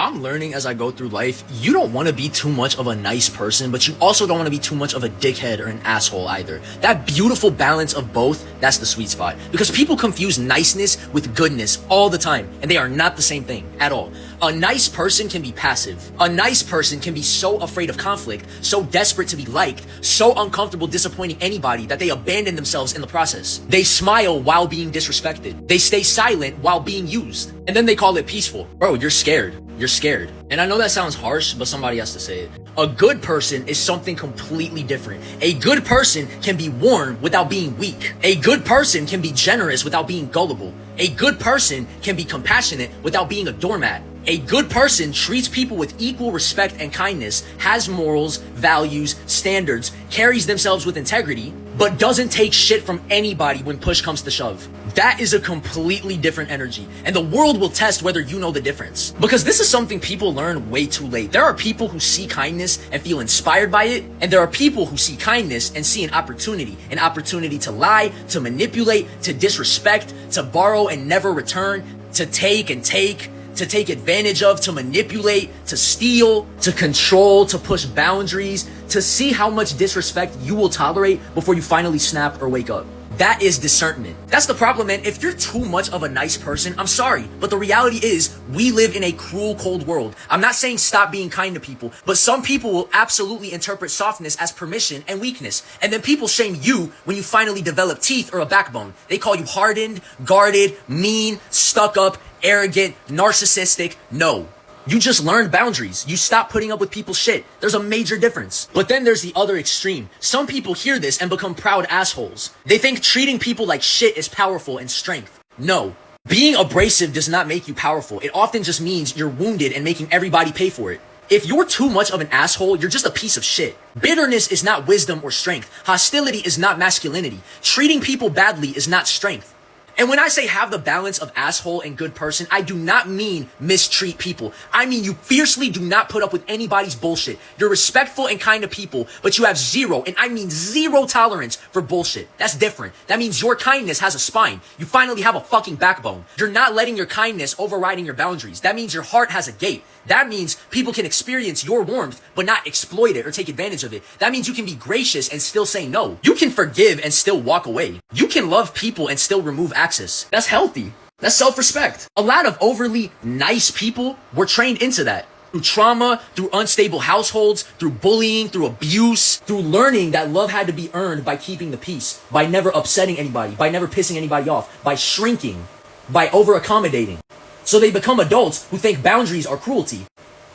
I'm learning as I go through life, you don't want to be too much of a nice person, but you also don't want to be too much of a dickhead or an asshole either. That beautiful balance of both, that's the sweet spot. Because people confuse niceness with goodness all the time, and they are not the same thing at all. A nice person can be passive. A nice person can be so afraid of conflict, so desperate to be liked, so uncomfortable disappointing anybody that they abandon themselves in the process. They smile while being disrespected. They stay silent while being used. And then they call it peaceful. Bro, you're scared. You're scared. And I know that sounds harsh, but somebody has to say it. A good person is something completely different. A good person can be warm without being weak. A good person can be generous without being gullible. A good person can be compassionate without being a doormat. A good person treats people with equal respect and kindness, has morals, values, standards, carries themselves with integrity, but doesn't take shit from anybody when push comes to shove. That is a completely different energy, and the world will test whether you know the difference. Because this is something people learn way too late. There are people who see kindness and feel inspired by it, and there are people who see kindness and see an opportunity to lie, to manipulate, to disrespect, to borrow and never return, to take advantage of, to manipulate, to steal, to control, to push boundaries, to see how much disrespect you will tolerate before you finally snap or wake up. That is discernment. That's the problem, man. If you're too much of a nice person, I'm sorry, but the reality is we live in a cruel, cold world. I'm not saying stop being kind to people, but some people will absolutely interpret softness as permission and weakness. And then people shame you when you finally develop teeth or a backbone. They call you hardened, guarded, mean, stuck up, arrogant, narcissistic. No. You just learned boundaries. You stop putting up with people's shit. There's a major difference. But then there's the other extreme. Some people hear this and become proud assholes. They think treating people like shit is powerful and strength. No. Being abrasive does not make you powerful. It often just means you're wounded and making everybody pay for it. If you're too much of an asshole, you're just a piece of shit. Bitterness is not wisdom or strength. Hostility is not masculinity. Treating people badly is not strength. And when I say have the balance of asshole and good person, I do not mean mistreat people. I mean you fiercely do not put up with anybody's bullshit. You're respectful and kind to people, but you have zero, and I mean zero tolerance for bullshit. That's different. That means your kindness has a spine. You finally have a fucking backbone. You're not letting your kindness overriding your boundaries. That means your heart has a gate. That means people can experience your warmth, but not exploit it or take advantage of it. That means you can be gracious and still say no. You can forgive and still walk away. You can love people and still remove access. That's healthy. That's self-respect. A lot of overly nice people were trained into that. Through trauma, through unstable households, through bullying, through abuse, through learning that love had to be earned by keeping the peace, by never upsetting anybody, by never pissing anybody off, by shrinking, by over-accommodating. So they become adults who think boundaries are cruelty,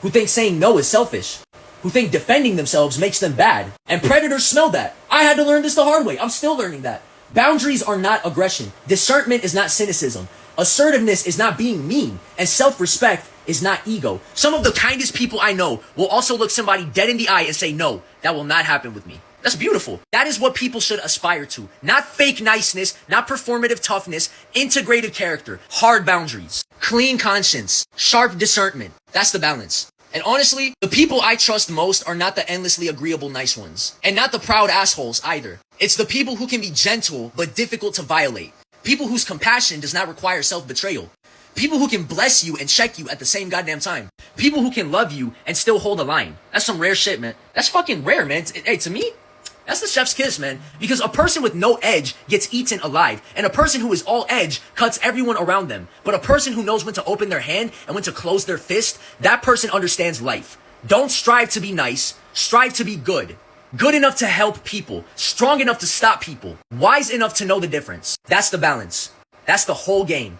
who think saying no is selfish, who think defending themselves makes them bad. And predators smell that. I had to learn this the hard way. I'm still learning that. Boundaries are not aggression. Discernment is not cynicism. Assertiveness is not being mean. And self-respect is not ego. Some of the kindest people I know will also look somebody dead in the eye and say, no, that will not happen with me. That's beautiful. That is what people should aspire to. Not fake niceness, not performative toughness, integrated character, hard boundaries, clean conscience, sharp discernment. That's the balance. And honestly, the people I trust most are not the endlessly agreeable nice ones. And not the proud assholes either. It's the people who can be gentle but difficult to violate. People whose compassion does not require self-betrayal. People who can bless you and check you at the same goddamn time. People who can love you and still hold a line. That's some rare shit, man. That's fucking rare, man. Hey, to me, that's the chef's kiss, man. Because a person with no edge gets eaten alive. And a person who is all edge cuts everyone around them. But a person who knows when to open their hand and when to close their fist, that person understands life. Don't strive to be nice. Strive to be good. Good enough to help people. Strong enough to stop people. Wise enough to know the difference. That's the balance. That's the whole game.